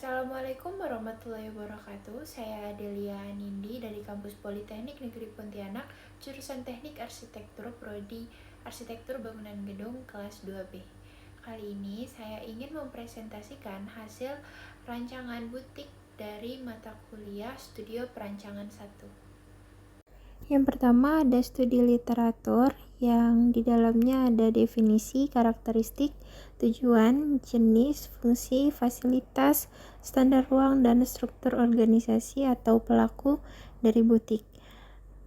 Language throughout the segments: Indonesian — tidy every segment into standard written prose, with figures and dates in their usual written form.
Assalamualaikum warahmatullahi wabarakatuh. Saya Delia Nindi dari Kampus Politeknik Negeri Pontianak, jurusan Teknik Arsitektur, Prodi Arsitektur Bangunan Gedung kelas 2B. Kali ini saya ingin mempresentasikan hasil rancangan butik dari mata kuliah Studio Perancangan 1. Yang pertama ada studi literatur yang di dalamnya ada definisi, karakteristik, tujuan, jenis, fungsi, fasilitas, standar ruang, dan struktur organisasi atau pelaku dari butik.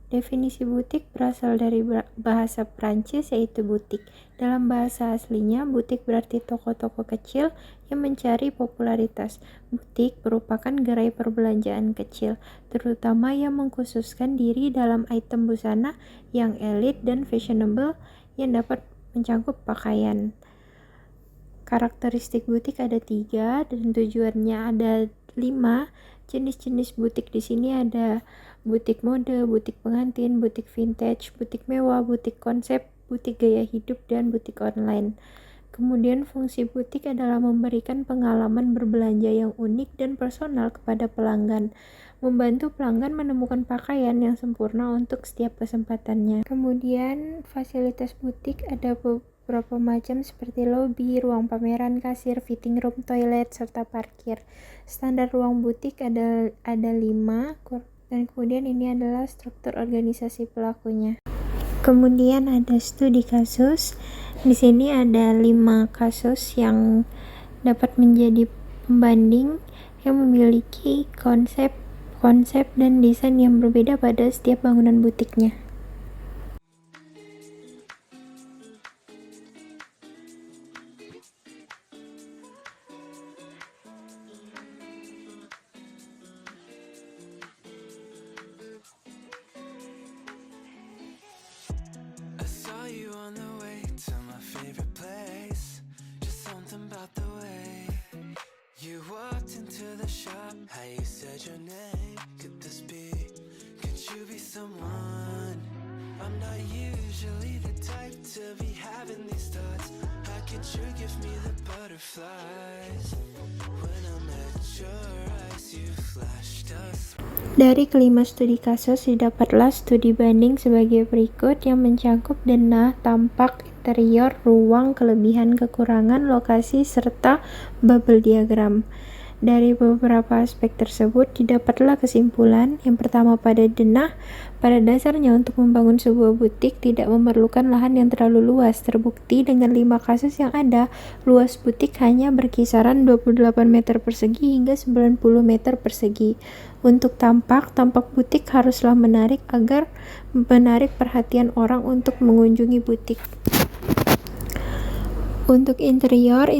Definisi butik berasal dari bahasa Prancis yaitu butik. Dalam bahasa aslinya, butik berarti toko-toko kecil yang mencari popularitas. Butik merupakan gerai perbelanjaan kecil, terutama yang mengkhususkan diri dalam item busana yang elit dan fashionable yang dapat mencakup pakaian. Karakteristik butik ada 3 dan tujuannya ada 5. Jenis-jenis butik di sini ada butik mode, butik pengantin, butik vintage, butik mewah, butik konsep, butik gaya hidup, dan butik online. Kemudian fungsi butik adalah memberikan pengalaman berbelanja yang unik dan personal kepada pelanggan, membantu pelanggan menemukan pakaian yang sempurna untuk setiap kesempatannya. Kemudian fasilitas butik ada beberapa macam seperti lobi, ruang pameran, kasir, fitting room, toilet, serta parkir. Standar ruang butik ada 5, dan kemudian ini adalah struktur organisasi pelakunya. Kemudian ada studi kasus. Di sini ada 5 kasus yang dapat menjadi pembanding yang memiliki konsep dan desain yang berbeda pada setiap bangunan butiknya. You on the way to my favorite place. Just something about the way you walked into the shop, how you said your name. Could this be, could you be someone? I'm not usually the type to be having these thoughts. How could you give me the butterflies? When I met your eyes, you flashed us. Dari kelima studi kasus, didapatlah studi banding sebagai berikut yang mencakup denah, tampak, interior, ruang, kelebihan, kekurangan, lokasi, serta bubble diagram. Dari beberapa aspek tersebut, didapatlah kesimpulan. Yang pertama, pada denah, pada dasarnya untuk membangun sebuah butik tidak memerlukan lahan yang terlalu luas. Terbukti dengan 5 kasus yang ada, luas butik hanya berkisaran 28 meter persegi hingga 90 meter persegi. Untuk tampak butik haruslah menarik agar menarik perhatian orang untuk mengunjungi butik. Untuk interior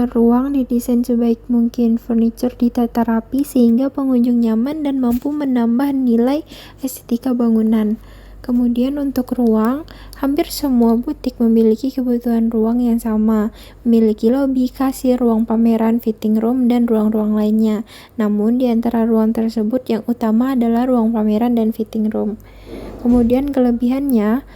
ruang didesain sebaik mungkin, furniture ditata rapi sehingga pengunjung nyaman dan mampu menambah nilai estetika bangunan. Kemudian untuk ruang, hampir semua butik memiliki kebutuhan ruang yang sama, memiliki lobi, kasir, ruang pameran, fitting room, dan ruang-ruang lainnya. Namun di antara ruang tersebut yang utama adalah ruang pameran dan fitting room. Kemudian kelebihannya,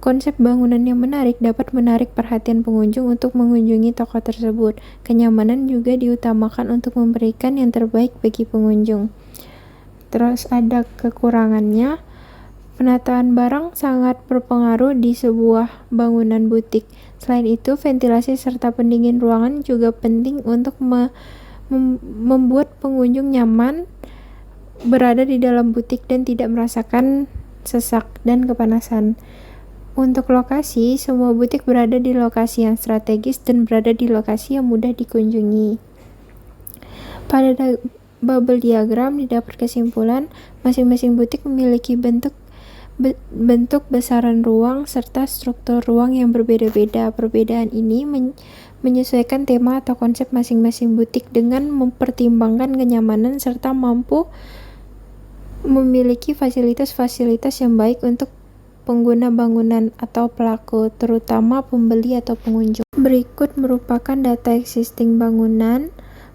konsep bangunan yang menarik dapat menarik perhatian pengunjung untuk mengunjungi toko tersebut. Kenyamanan juga diutamakan untuk memberikan yang terbaik bagi pengunjung. Terus ada kekurangannya, penataan barang sangat berpengaruh di sebuah bangunan butik. Selain itu, ventilasi serta pendingin ruangan juga penting untuk membuat pengunjung nyaman berada di dalam butik dan tidak merasakan sesak dan kepanasan. Untuk lokasi, semua butik berada di lokasi yang strategis dan berada di lokasi yang mudah dikunjungi. Pada bubble diagram didapat kesimpulan, masing-masing butik memiliki bentuk besaran ruang serta struktur ruang yang berbeda-beda. Perbedaan ini menyesuaikan tema atau konsep masing-masing butik dengan mempertimbangkan kenyamanan serta mampu memiliki fasilitas-fasilitas yang baik untuk pengguna bangunan atau pelaku, terutama pembeli atau pengunjung. Berikut merupakan data existing bangunan.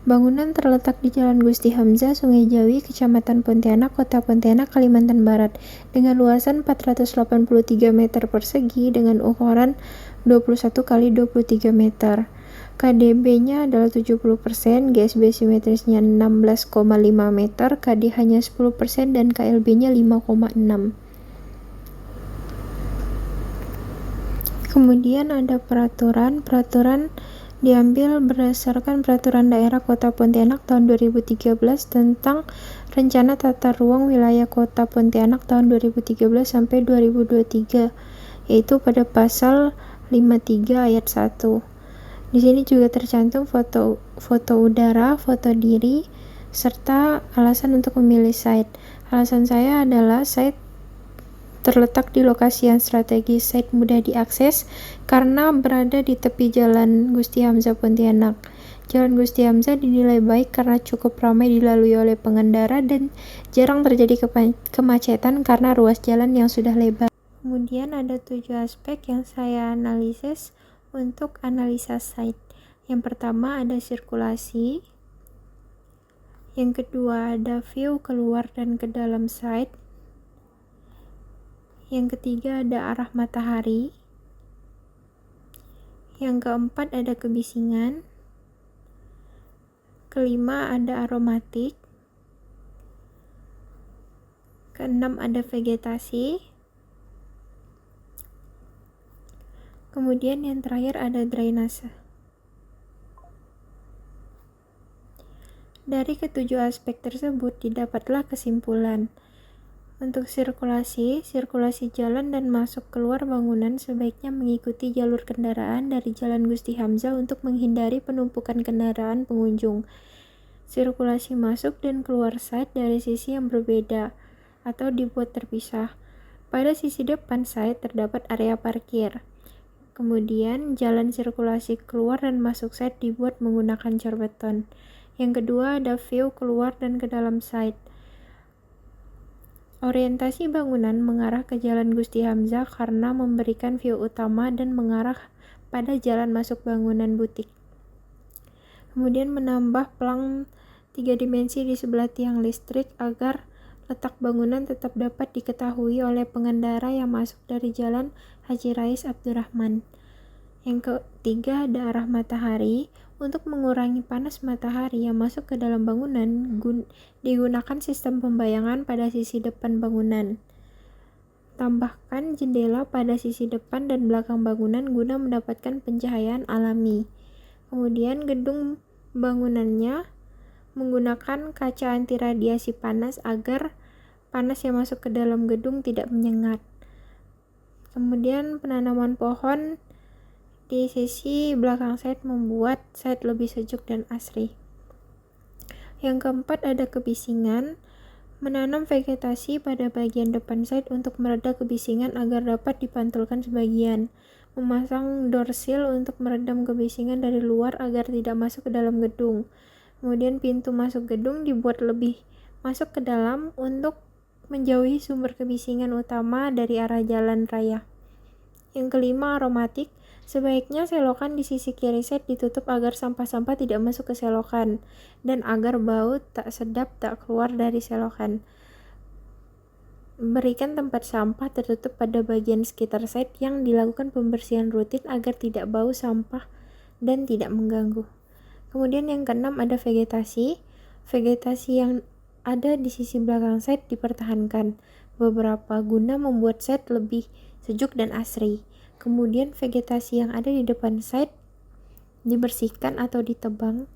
Bangunan terletak di Jalan Gusti Hamzah, Sungai Jawi, Kecamatan Pontianak, Kota Pontianak, Kalimantan Barat, dengan luasan 483 meter persegi dengan ukuran 21 x 23 meter. KDB-nya adalah 70%, GSB simetrisnya 16,5 meter, KD hanya 10%, dan KLB-nya 5,6. Kemudian ada peraturan diambil berdasarkan Peraturan Daerah Kota Pontianak tahun 2013 tentang Rencana Tata Ruang Wilayah Kota Pontianak tahun 2013 sampai 2023, yaitu pada pasal 53 ayat 1. Di sini juga tercantum foto udara, foto diri, serta alasan untuk memilih site. Alasan saya adalah site terletak di lokasi yang strategis, site mudah diakses karena berada di tepi Jalan Gusti Hamzah Pontianak. Jalan Gusti Hamzah dinilai baik karena cukup ramai dilalui oleh pengendara dan jarang terjadi kemacetan karena ruas jalan yang sudah lebar. Kemudian ada 7 aspek yang saya analisis untuk analisa site. Yang pertama ada sirkulasi. Yang kedua ada view keluar dan ke dalam site. Yang ketiga ada arah matahari. Yang keempat ada kebisingan. Kelima ada aromatik. Keenam ada vegetasi. Kemudian yang terakhir ada drainase. Dari ketujuh aspek tersebut didapatlah kesimpulan. Untuk sirkulasi jalan dan masuk keluar bangunan sebaiknya mengikuti jalur kendaraan dari Jalan Gusti Hamzah untuk menghindari penumpukan kendaraan pengunjung. Sirkulasi masuk dan keluar site dari sisi yang berbeda atau dibuat terpisah. Pada sisi depan site terdapat area parkir. Kemudian jalan sirkulasi keluar dan masuk site dibuat menggunakan cor beton. Yang kedua ada view keluar dan ke dalam site. Orientasi bangunan mengarah ke Jalan Gusti Hamzah karena memberikan view utama dan mengarah pada jalan masuk bangunan butik. Kemudian menambah pelang 3 dimensi di sebelah tiang listrik agar letak bangunan tetap dapat diketahui oleh pengendara yang masuk dari Jalan Haji Rais Abdurrahman. Yang ketiga ada arah matahari. Untuk mengurangi panas matahari yang masuk ke dalam bangunan, digunakan sistem pembayangan pada sisi depan bangunan. Tambahkan jendela pada sisi depan dan belakang bangunan guna mendapatkan pencahayaan alami. Kemudian gedung bangunannya menggunakan kaca anti radiasi panas agar panas yang masuk ke dalam gedung tidak menyengat. Kemudian penanaman pohon di sisi belakang site membuat site lebih sejuk dan asri. Yang keempat ada kebisingan. Menanam vegetasi pada bagian depan site untuk mereda kebisingan agar dapat dipantulkan sebagian. Memasang door sill untuk meredam kebisingan dari luar agar tidak masuk ke dalam gedung. Kemudian pintu masuk gedung dibuat lebih masuk ke dalam untuk menjauhi sumber kebisingan utama dari arah jalan raya. Yang kelima aromatik. Sebaiknya selokan di sisi kiri site ditutup agar sampah-sampah tidak masuk ke selokan dan agar bau tak sedap tak keluar dari selokan. Berikan tempat sampah tertutup pada bagian sekitar site yang dilakukan pembersihan rutin agar tidak bau sampah dan tidak mengganggu. Kemudian yang keenam ada vegetasi. Vegetasi yang ada di sisi belakang site dipertahankan beberapa guna membuat site lebih sejuk dan asri. Kemudian vegetasi yang ada di depan site dibersihkan atau ditebang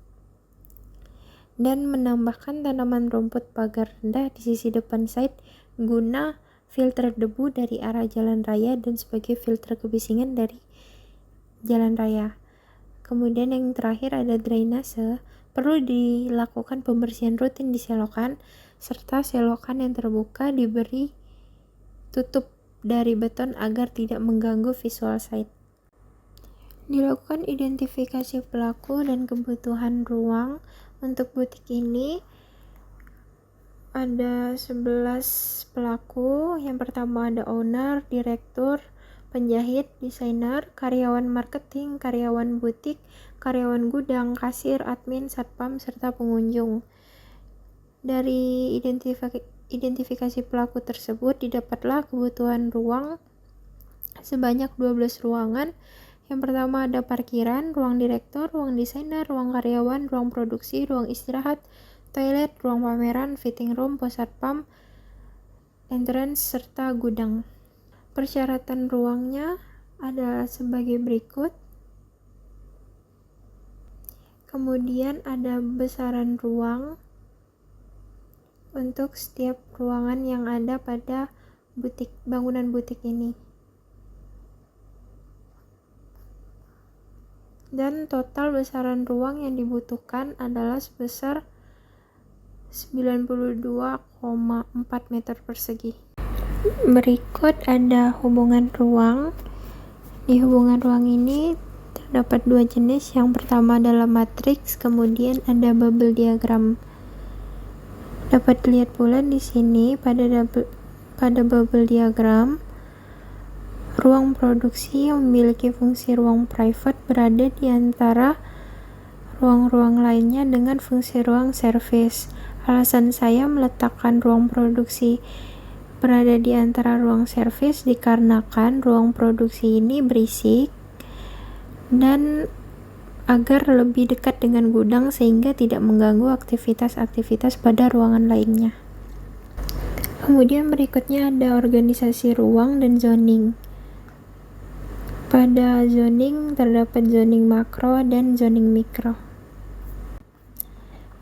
dan menambahkan tanaman rumput pagar rendah di sisi depan site guna filter debu dari arah jalan raya dan sebagai filter kebisingan dari jalan raya. Kemudian yang terakhir ada drainase. Perlu dilakukan pembersihan rutin di selokan serta selokan yang terbuka diberi tutup dari beton agar tidak mengganggu visual site. Dilakukan identifikasi pelaku dan kebutuhan ruang. Untuk butik ini ada 11 pelaku. Yang pertama ada owner, direktur, penjahit, desainer, karyawan marketing, karyawan butik, karyawan gudang, kasir, admin, satpam, serta pengunjung. Dari identifikasi pelaku tersebut didapatlah kebutuhan ruang sebanyak 12 ruangan Yang pertama ada parkiran, ruang direktur, ruang desainer, ruang karyawan, ruang produksi, ruang istirahat, toilet, ruang pameran, fitting room, pos satpam, entrance, serta gudang. Persyaratan ruangnya adalah sebagai berikut. Kemudian ada besaran ruang untuk setiap ruangan yang ada pada bangunan butik ini. Dan total besaran ruang yang dibutuhkan adalah sebesar 92,4 meter persegi. Berikut ada hubungan ruang. Di hubungan ruang ini terdapat dua jenis. Yang pertama adalah matriks, kemudian ada bubble diagram. Dapat dilihat pula di sini pada bubble diagram, ruang produksi yang memiliki fungsi ruang private berada di antara ruang-ruang lainnya dengan fungsi ruang service. Alasan saya meletakkan ruang produksi berada di antara ruang service dikarenakan ruang produksi ini berisik dan agar lebih dekat dengan gudang sehingga tidak mengganggu aktivitas-aktivitas pada ruangan lainnya. Kemudian berikutnya ada organisasi ruang dan zoning. Pada zoning terdapat zoning makro dan zoning mikro.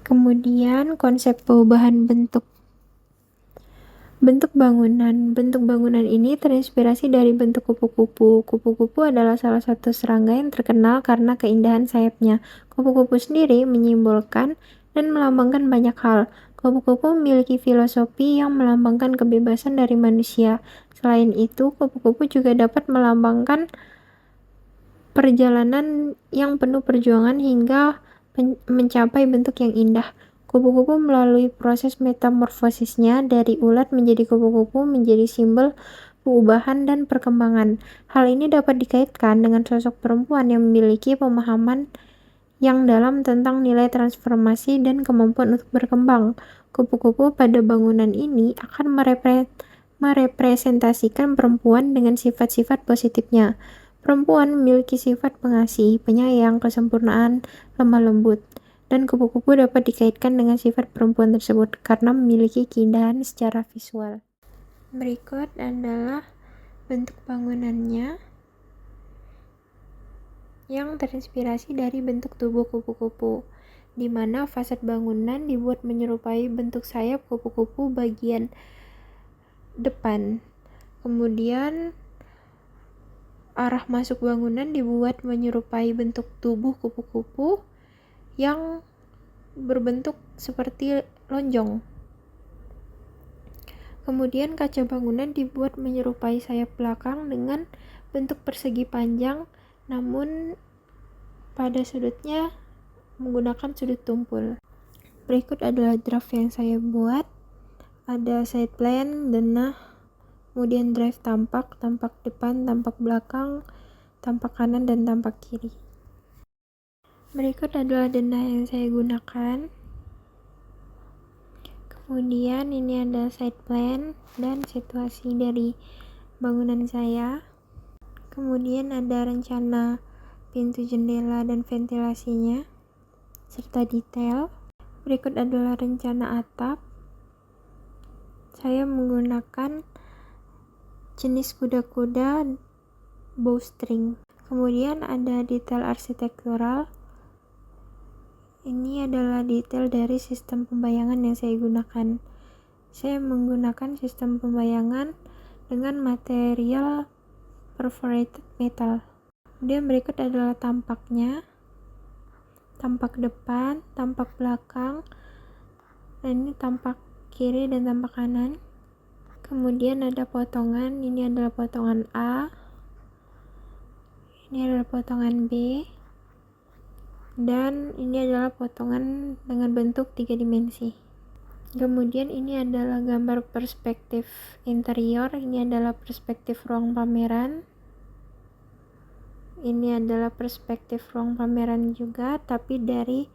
Kemudian konsep perubahan bentuk bangunan. Bentuk bangunan ini terinspirasi dari bentuk kupu-kupu. Kupu-kupu adalah salah satu serangga yang terkenal karena keindahan sayapnya. Kupu-kupu sendiri menyimbolkan dan melambangkan banyak hal. Kupu-kupu memiliki filosofi yang melambangkan kebebasan dari manusia. Selain itu, kupu-kupu juga dapat melambangkan perjalanan yang penuh perjuangan hingga mencapai bentuk yang indah. Kupu-kupu melalui proses metamorfosisnya dari ulat menjadi kupu-kupu menjadi simbol perubahan dan perkembangan. Hal ini dapat dikaitkan dengan sosok perempuan yang memiliki pemahaman yang dalam tentang nilai transformasi dan kemampuan untuk berkembang. Kupu-kupu pada bangunan ini akan merepresentasikan perempuan dengan sifat-sifat positifnya. Perempuan memiliki sifat pengasih, penyayang, kesempurnaan, lemah lembut, dan kupu-kupu dapat dikaitkan dengan sifat perempuan tersebut karena memiliki keindahan secara visual. Berikut adalah bentuk bangunannya yang terinspirasi dari bentuk tubuh kupu-kupu, di mana fasad bangunan dibuat menyerupai bentuk sayap kupu-kupu bagian depan. Kemudian arah masuk bangunan dibuat menyerupai bentuk tubuh kupu-kupu yang berbentuk seperti lonjong. Kemudian kaca bangunan dibuat menyerupai sayap belakang dengan bentuk persegi panjang, namun pada sudutnya menggunakan sudut tumpul. Berikut adalah draft yang saya buat. Ada side plan, denah, kemudian drive tampak depan, tampak belakang, tampak kanan, dan tampak kiri. Berikut adalah denah yang saya gunakan. Kemudian ini ada side plan dan situasi dari bangunan saya. Kemudian ada rencana pintu jendela dan ventilasinya, serta detail. Berikut adalah rencana atap. Saya menggunakan jenis kuda-kuda bowstring. Kemudian ada detail arsitektural. Ini adalah detail dari sistem pembayangan yang saya gunakan. Saya menggunakan sistem pembayangan dengan material perforated metal. Kemudian berikut adalah tampaknya. Tampak depan, tampak belakang, dan ini tampak kiri dan tampak kanan. Kemudian ada potongan, ini adalah potongan A, ini adalah potongan B, dan ini adalah potongan dengan bentuk 3 dimensi. Kemudian ini adalah gambar perspektif interior, ini adalah perspektif ruang pameran, ini adalah perspektif ruang pameran juga, tapi dari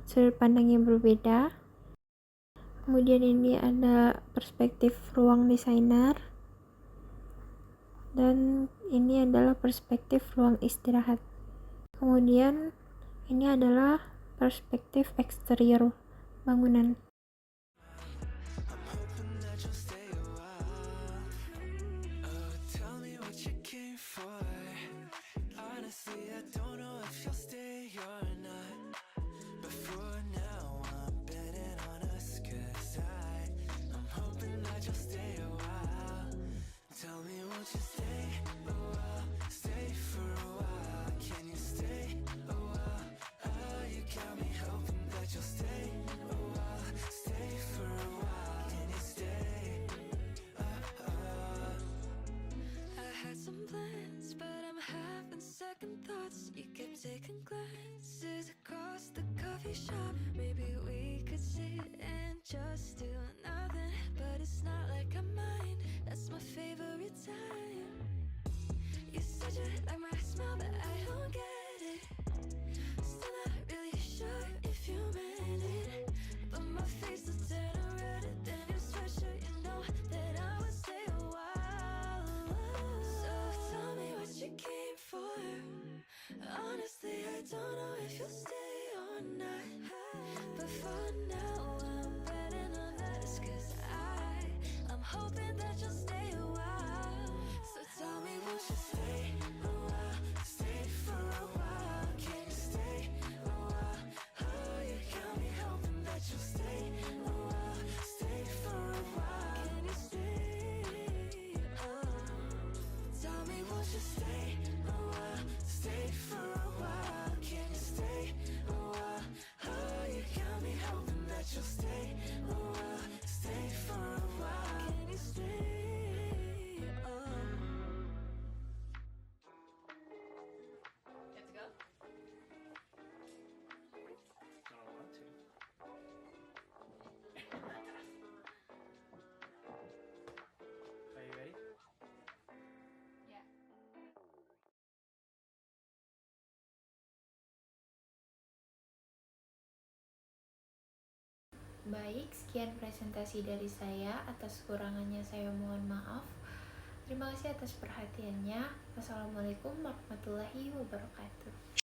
sudut pandang yang berbeda. Kemudian ini ada perspektif ruang desainer. dan ini adalah perspektif ruang istirahat. Kemudian ini adalah perspektif eksterior bangunan. I'm hoping that you'll stay a while. Oh, tell me what you came for. Honestly, I don't know if you'll stay or not. But for now, I'm betting on us, 'cause I'm hoping that you'll stay a while. Tell me, won't you stay a while? Stay for a while. Can you stay a while? Oh, you got me hoping that you'll stay a while. Stay for a while. Can you stay? I had some plans, but I'm having second thoughts. You kept taking glances across the coffee shop. Maybe we could sit and just do nothing, but it's not like I mind. That's my favorite time. You said you like my smell, but I don't get it. Still not really sure if you meant it, but my face is turning redder than your sweatshirt. You know that I would stay a while. So tell me what you came for. Honestly, I don't know if you'll stay or not. But for now, I'm betting on us, 'cause I'm hoping that you'll stay a while. So tell me, won't you stay a while? Stay for a while. Can you stay a while? Oh, you got me hoping that you'll stay a while. Stay for a while. Can you stay? Tell me, won't you stay a while? Stay for a while. Can you stay a while? Oh, you got me hoping that you'll stay a while. Stay for a while. Can you stay? Have to go? I don't want to. Are you ready? Yeah. Baik, sekian presentasi dari saya. Atas kurangannya saya mohon maaf. Terima kasih atas perhatiannya. Wassalamualaikum warahmatullahi wabarakatuh.